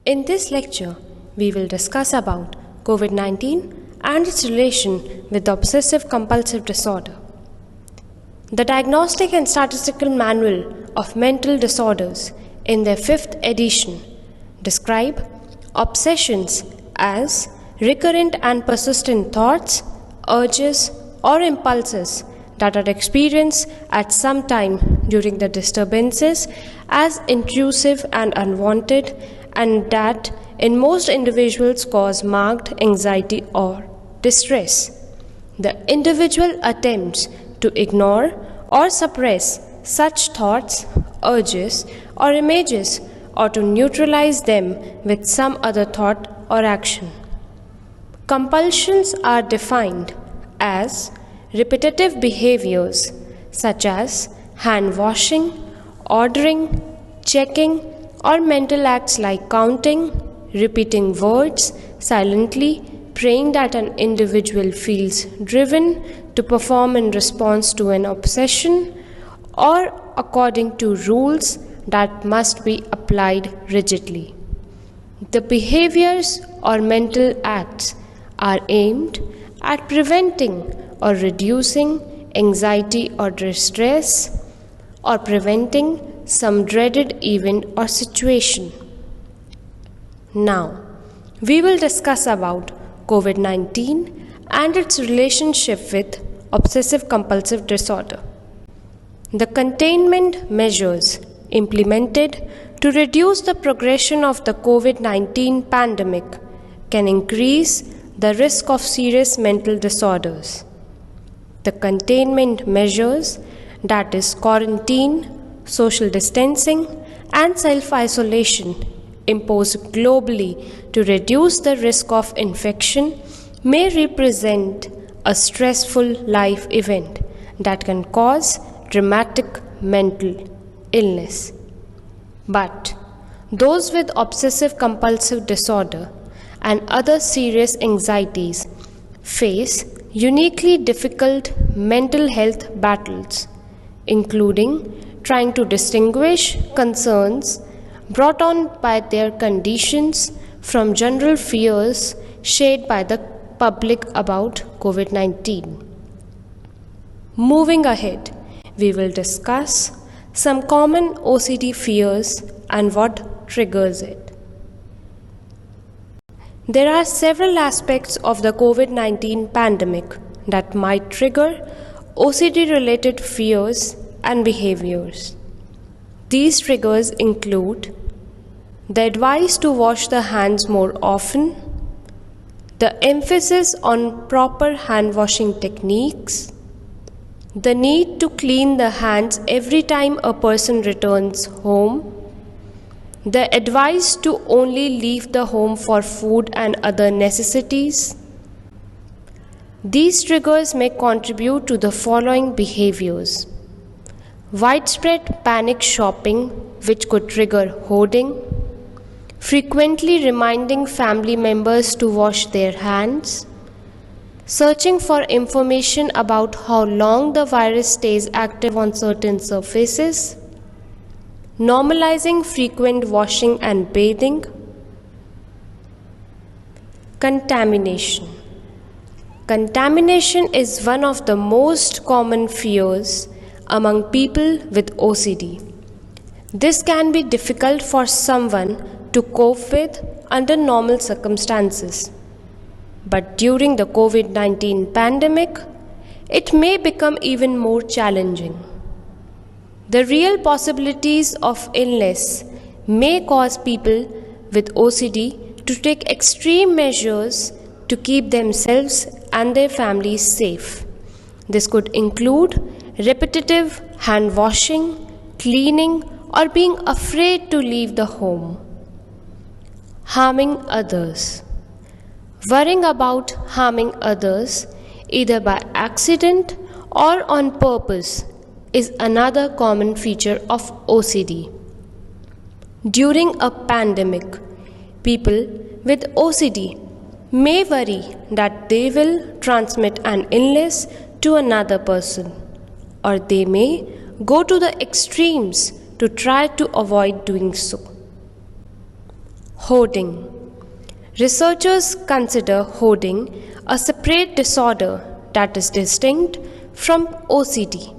In this lecture, we will discuss about COVID-19 and its relation with obsessive compulsive disorder. The Diagnostic and Statistical Manual of Mental Disorders in their 5th edition describe obsessions as recurrent and persistent thoughts, urges, or impulses that are experienced at some time during the disturbances as intrusive and unwanted, and that in most individuals cause marked anxiety or distress. The individual attempts to ignore or suppress such thoughts, urges, or images, or to neutralize them with some other thought or action. Compulsions are defined as repetitive behaviors such as hand washing, ordering, checking, or mental acts like counting, repeating words silently, praying that an individual feels driven to perform in response to an obsession, or according to rules that must be applied rigidly. The behaviors or mental acts are aimed at preventing or reducing anxiety or distress, or preventing some dreaded event or situation. Now, we will discuss about COVID-19 and its relationship with obsessive compulsive disorder. The containment measures implemented to reduce the progression of the COVID-19 pandemic can increase the risk of serious mental disorders. The containment measures, that is quarantine, social distancing, and self-isolation imposed globally to reduce the risk of infection may represent a stressful life event that can cause dramatic mental illness. But those with obsessive compulsive disorder and other serious anxieties face uniquely difficult mental health battles, including trying to distinguish concerns brought on by their conditions from general fears shared by the public about COVID-19. Moving ahead, we will discuss some common OCD fears and what triggers it. There are several aspects of the COVID-19 pandemic that might trigger OCD-related fears and behaviors. These triggers include the advice to wash the hands more often, the emphasis on proper hand washing techniques, the need to clean the hands every time a person returns home, the advice to only leave the home for food and other necessities. These triggers may contribute to the following behaviors: widespread panic shopping, which could trigger hoarding, frequently reminding family members to wash their hands, searching for information about how long the virus stays active on certain surfaces, normalizing frequent washing and bathing. Contamination. Contamination is one of the most common fears among people with OCD. This can be difficult for someone to cope with under normal circumstances. But during the COVID-19 pandemic, it may become even more challenging. The real possibilities of illness may cause people with OCD to take extreme measures to keep themselves and their families safe. This could include repetitive hand washing, cleaning, or being afraid to leave the home. Harming others. Worrying about harming others, either by accident or on purpose, is another common feature of OCD. During a pandemic, people with OCD may worry that they will transmit an illness to another person, or they may go to the extremes to try to avoid doing so. Hoarding. Researchers consider hoarding a separate disorder that is distinct from OCD.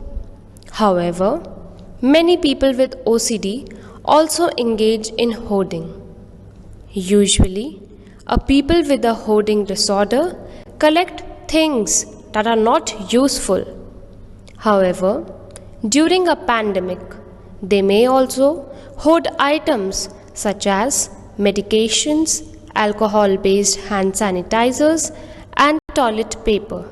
However, many people with OCD also engage in hoarding. Usually, people with a hoarding disorder collect things that are not useful. However, during a pandemic, they may also hoard items such as medications, alcohol-based hand sanitizers, and toilet paper.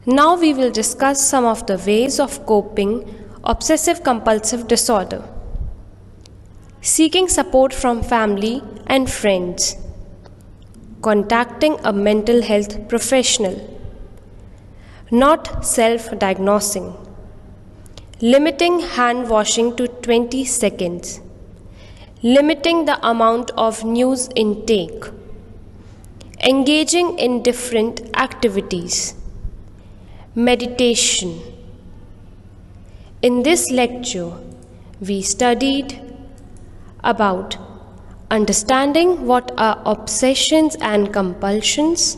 Now we will discuss some of the ways of coping obsessive compulsive disorder. Seeking support from family and friends. Contacting a mental health professional. Not self-diagnosing. Limiting hand washing to 20 seconds. Limiting the amount of news intake. Engaging in different activities. Meditation. In this lecture, we studied about understanding what are obsessions and compulsions,